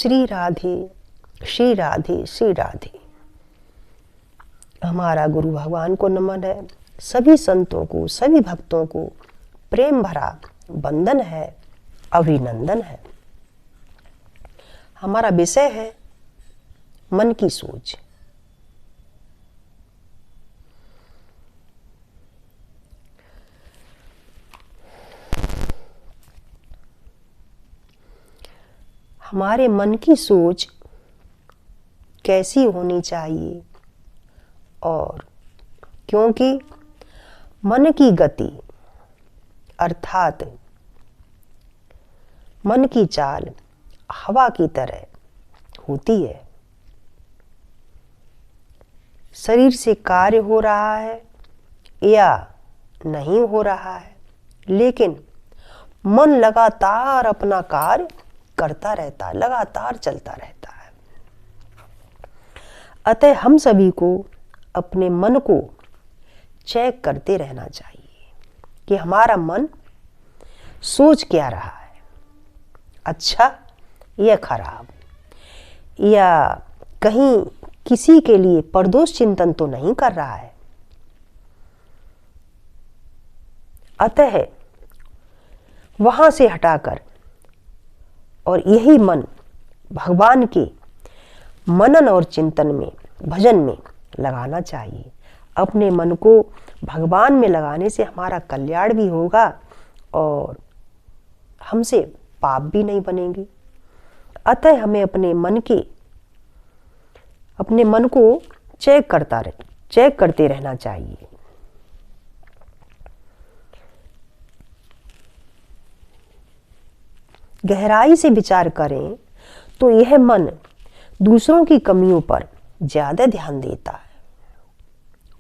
श्री राधे श्री राधे श्री राधे। हमारा गुरु भगवान को नमन है। सभी संतों को, सभी भक्तों को प्रेम भरा वंदन है, अभिनंदन है। हमारा विषय है मन की सोच। हमारे मन की सोच कैसी होनी चाहिए, और क्योंकि मन की गति अर्थात मन की चाल हवा की तरह होती है। शरीर से कार्य हो रहा है या नहीं हो रहा है, लेकिन मन लगातार अपना कार्य करता रहता है, लगातार चलता रहता है। अतः हम सभी को अपने मन को चेक करते रहना चाहिए कि हमारा मन सोच क्या रहा है, अच्छा या खराब, या कहीं किसी के लिए परदोष चिंतन तो नहीं कर रहा है। अतः वहां से हटाकर और यही मन भगवान के मनन और चिंतन में, भजन में लगाना चाहिए। अपने मन को भगवान में लगाने से हमारा कल्याण भी होगा और हमसे पाप भी नहीं बनेंगे। अतः हमें अपने मन को चेक करते रहना चाहिए। गहराई से विचार करें तो यह मन दूसरों की कमियों पर ज्यादा ध्यान देता है,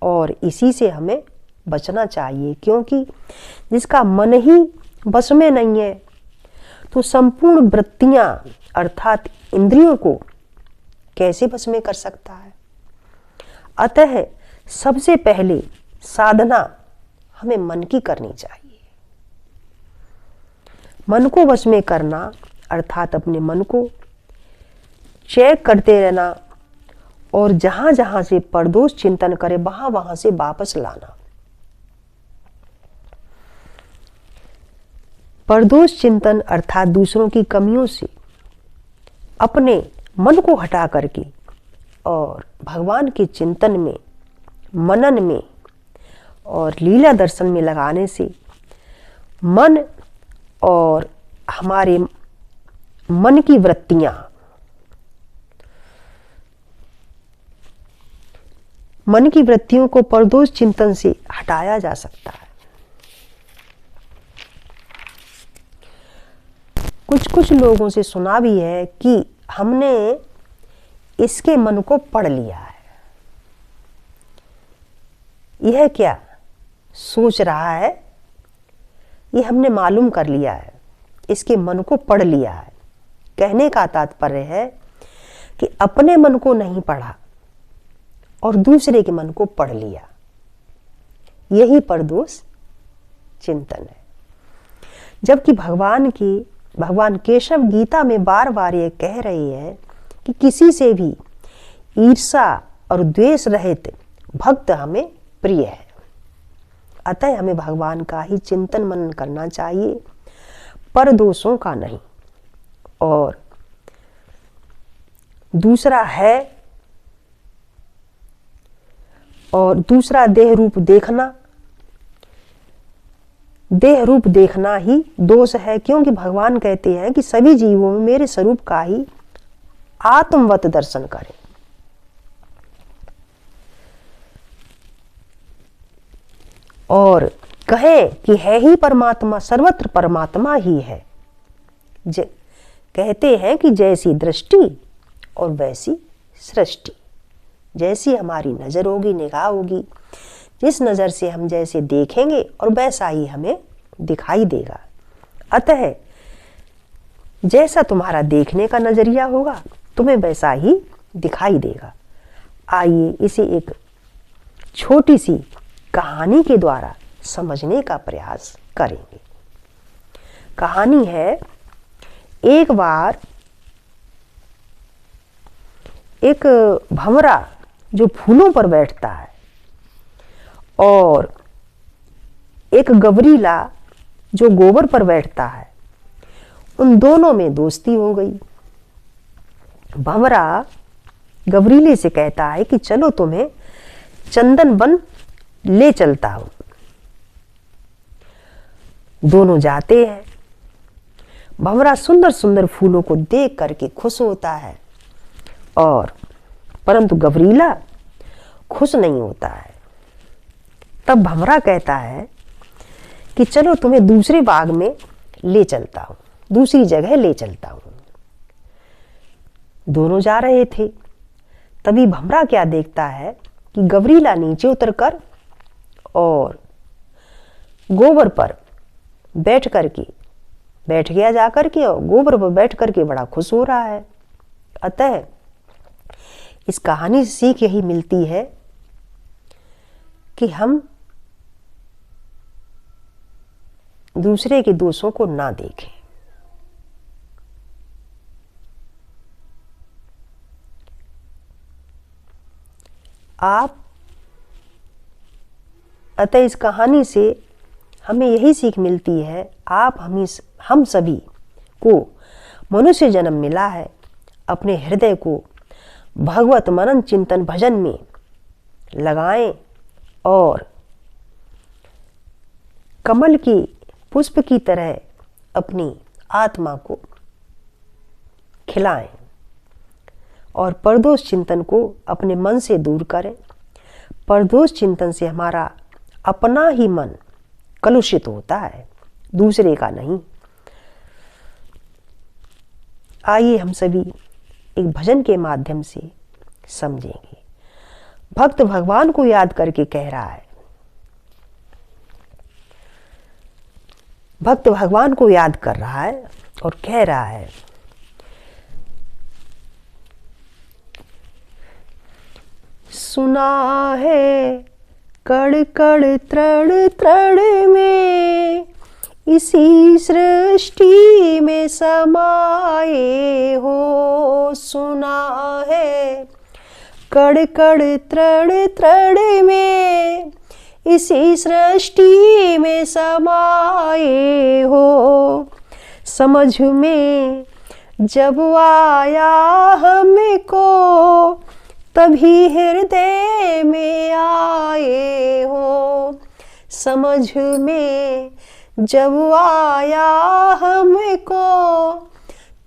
और इसी से हमें बचना चाहिए, क्योंकि जिसका मन ही बस में नहीं है तो संपूर्ण वृत्तियां अर्थात इंद्रियों को कैसे बस में कर सकता है। अतः सबसे पहले साधना हमें मन की करनी चाहिए। मन को वश में करना अर्थात अपने मन को चेक करते रहना, और जहां जहां से परदोष चिंतन करे वहां से वापस लाना। परदोष चिंतन अर्थात दूसरों की कमियों से अपने मन को हटा करके और भगवान के चिंतन में, मनन में और लीला दर्शन में लगाने से मन और हमारे मन की वृत्तियां, मन की वृत्तियों को परदोष चिंतन से हटाया जा सकता है। कुछ लोगों से सुना भी है कि हमने इसके मन को पढ़ लिया है। यह क्या सोच रहा है, यह हमने मालूम कर लिया है, इसके मन को पढ़ लिया है। कहने का तात्पर्य है कि अपने मन को नहीं पढ़ा और दूसरे के मन को पढ़ लिया। यही परदोष चिंतन है। जबकि भगवान केशव गीता में बार बार ये कह रहे हैं कि किसी से भी ईर्षा और द्वेष रहित भक्त हमें प्रिय है। अतः हमें भगवान का ही चिंतन मनन करना चाहिए, परदोषों का नहीं। और दूसरा देह रूप देखना ही दोष है, क्योंकि भगवान कहते हैं कि सभी जीवों में मेरे स्वरूप का ही आत्मवत दर्शन करें। और कहे कि है ही परमात्मा, सर्वत्र परमात्मा ही है। कहते हैं कि जैसी दृष्टि और वैसी सृष्टि। जैसी हमारी नजर होगी, निगाह होगी, जिस नजर से हम जैसे देखेंगे और वैसा ही हमें दिखाई देगा। अतः जैसा तुम्हारा देखने का नजरिया होगा तुम्हें वैसा ही दिखाई देगा। आइए इसे एक छोटी सी कहानी के द्वारा समझने का प्रयास करेंगे। कहानी है, एक बार एक भंवरा जो फूलों पर बैठता है और एक गवरीला जो गोबर पर बैठता है, उन दोनों में दोस्ती हो गई। भंवरा गवरीले से कहता है कि चलो तुम्हें चंदन वन ले चलता हूं। दोनों जाते हैं। भंवरा सुंदर सुंदर फूलों को देख करके खुश होता है और परंतु गवरीला खुश नहीं होता है। तब भंवरा कहता है कि चलो तुम्हें दूसरे बाग में ले चलता हूं, दूसरी जगह ले चलता हूं। दोनों जा रहे थे। तभी भंवरा क्या देखता है कि गवरीला नीचे उतरकर और गोबर पर बैठ गया जाकर के और गोबर पर बैठ करके बड़ा खुश हो रहा है। अतः इस कहानी से सीख यही मिलती है कि हम दूसरे के दोषों को ना देखें। अतः इस कहानी से हमें यही सीख मिलती है, हम सभी को मनुष्य जन्म मिला है, अपने हृदय को भगवत मनन चिंतन भजन में लगाएं और कमल की पुष्प की तरह अपनी आत्मा को खिलाएं और परदोष चिंतन को अपने मन से दूर करें। परदोष चिंतन से हमारा अपना ही मन कलुषित होता है, दूसरे का नहीं। आइए हम सभी एक भजन के माध्यम से समझेंगे। भक्त भगवान को याद करके कह रहा है, भक्त भगवान को याद कर रहा है और कह रहा है, सुना है कड़ कड़ तृण तृण में, इसी सृष्टि में समाये हो। सुना है कड़ कड़ तृण तृण में, इसी सृष्टि में समाये हो। समझ में जब आया हमको, तभी हृदय में आए हो। समझ में जब आया हमको,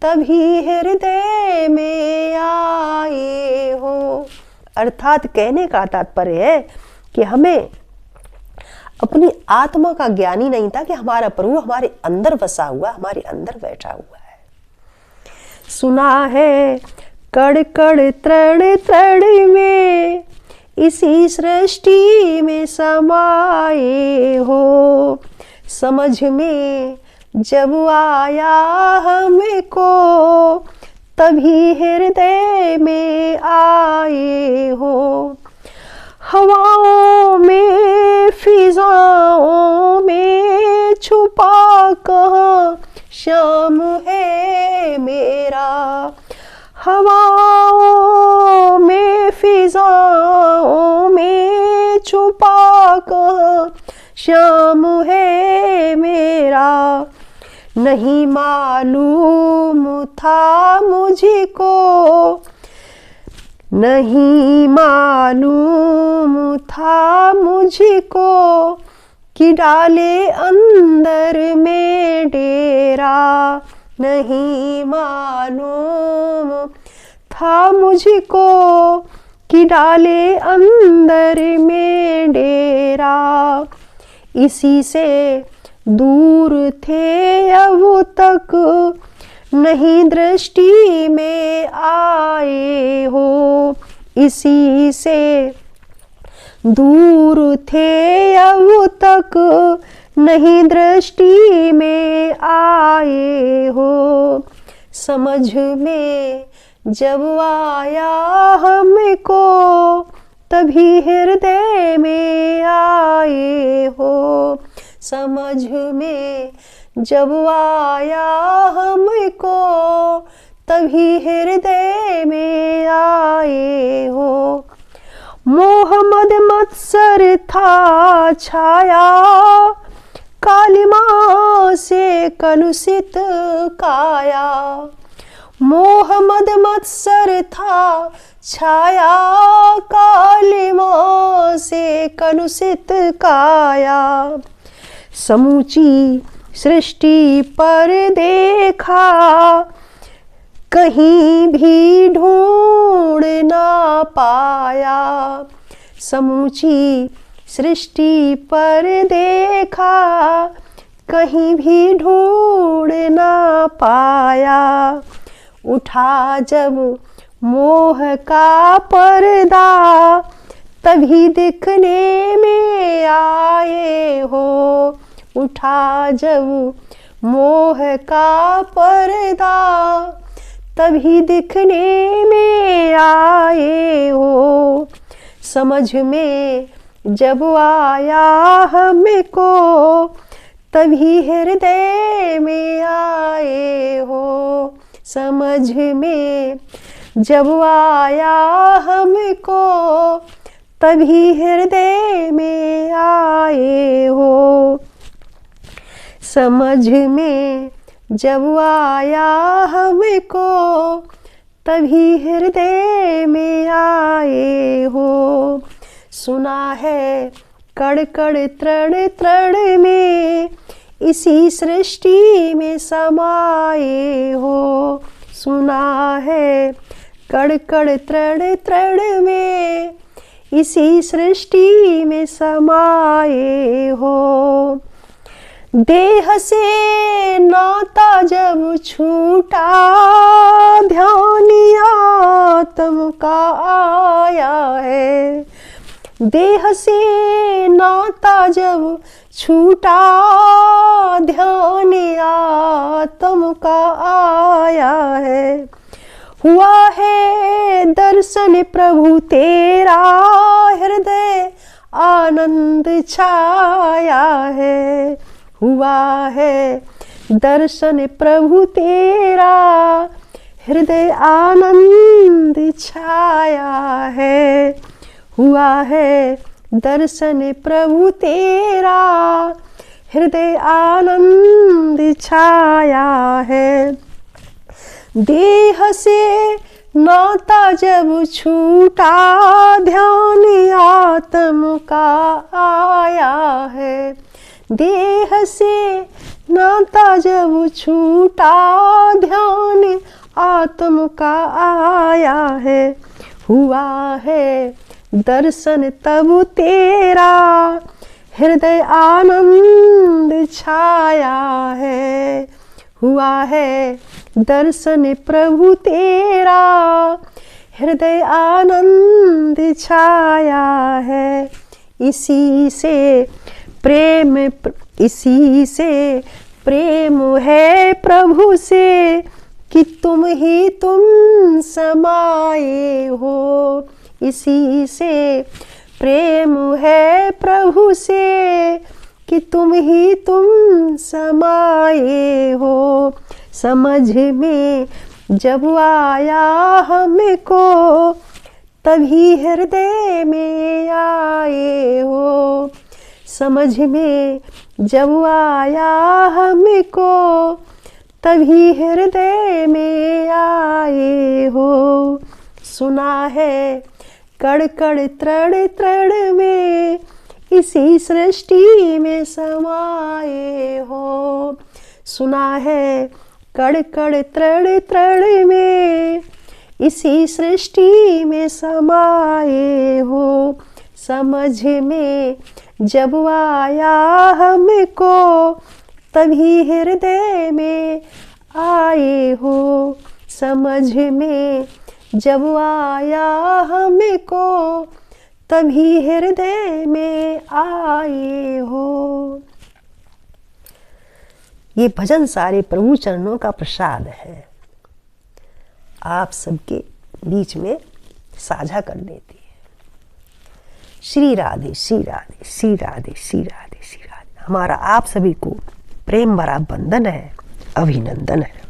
तभी हृदय में आए हो। अर्थात कहने का तात्पर्य है कि हमें अपनी आत्मा का ज्ञान ही नहीं था कि हमारा प्रभु हमारे अंदर बसा हुआ, हमारे अंदर बैठा हुआ है। सुना है कड़ कड़ तृण तृण में, इसी सृष्टि में समाये हो। समझ में जब आया हमको, तभी हृदय में आए हो। हवाओं में फिजाओं में छुपा कहाँ श्याम है मेरा। हवाओं में फिजाओं में छुपा कहाँ श्याम है मेरा। नहीं मालूम था मुझको, नहीं मालूम था मुझको, कि डाले अंदर में डेरा। नहीं मालूम था मुझको, कि डाले अंदर में डेरा। इसी से दूर थे अब तक, नहीं दृष्टि में आए हो। इसी से दूर थे अब तक, नहीं दृष्टि में आए हो। समझ में जब आया हमको, तभी हृदय में आए हो। समझ में जब आया हमको, तभी हृदय में आए हो। मोह मद मत्सर था छाया, कालिमा से कलुषित काया। मोह मद मत्सर था छाया, कालिमा से कलुषित काया। समूची सृष्टि पर देखा, कहीं भी ढूंढ ना पाया। समूची सृष्टि पर देखा, कहीं भी ढूंढ ना पाया। उठा जब मोह का पर्दा, तभी दिखने में आए हो। उठा जब मोह का पर्दा, तभी दिखने में आए हो। समझ में जब आया हमको, तभी हृदय में आए हो। समझ में जब आया हमको, तभी हृदय में आए हो। समझ में जब आया हमको, तभी हृदय में आए हो। सुना है कण कण तृण तृण में, इसी सृष्टि में समाये हो। सुना है कण कण तृण तृण में, इसी सृष्टि में समाये हो। देह से नाता जब छूटा, ध्यान आत्म का आया है। देह से नाता जब छूटा, ध्यान आत्म का आया है। हुआ है दर्शन प्रभु तेरा, हृदय आनंद छाया है। हुआ है दर्शन प्रभु तेरा, हृदय आनंद छाया है। हुआ है दर्शन प्रभु तेरा, हृदय आनंद छाया है। देह से नाता जब छूटा, ध्यान आत्म का आया है। देह से नाता जब छूटा, ध्यान आत्म का आया है। हुआ है दर्शन तब तेरा, हृदय आनंद छाया है। हुआ है दर्शन प्रभु तेरा, हृदय आनंद छाया है। इसी से प्रेम है प्रभु से, कि तुम ही तुम समाये हो। इसी से प्रेम है प्रभु से, कि तुम ही तुम समाये हो। समझ में जब आया हमको, तभी हृदय में आए हो। समझ में जब आया हमको, तभी हृदय में आए हो। सुना है कण कण तृण तृण में, इसी सृष्टि में समाये हो। सुना है कण कण तृण तृण में, इसी सृष्टि में समाये हो। समझ में जब आया हमको, तभी हृदय में आए हो। समझ में जब आया हमको, तभी हृदय में आए हो। ये भजन सारे प्रभु चरणों का प्रसाद है, आप सबके बीच में साझा कर देती है। श्री राधे श्री राधे श्री राधे श्री राधे श्री राधे। हमारा आप सभी को प्रेम भरा वंदन है, अभिनंदन है।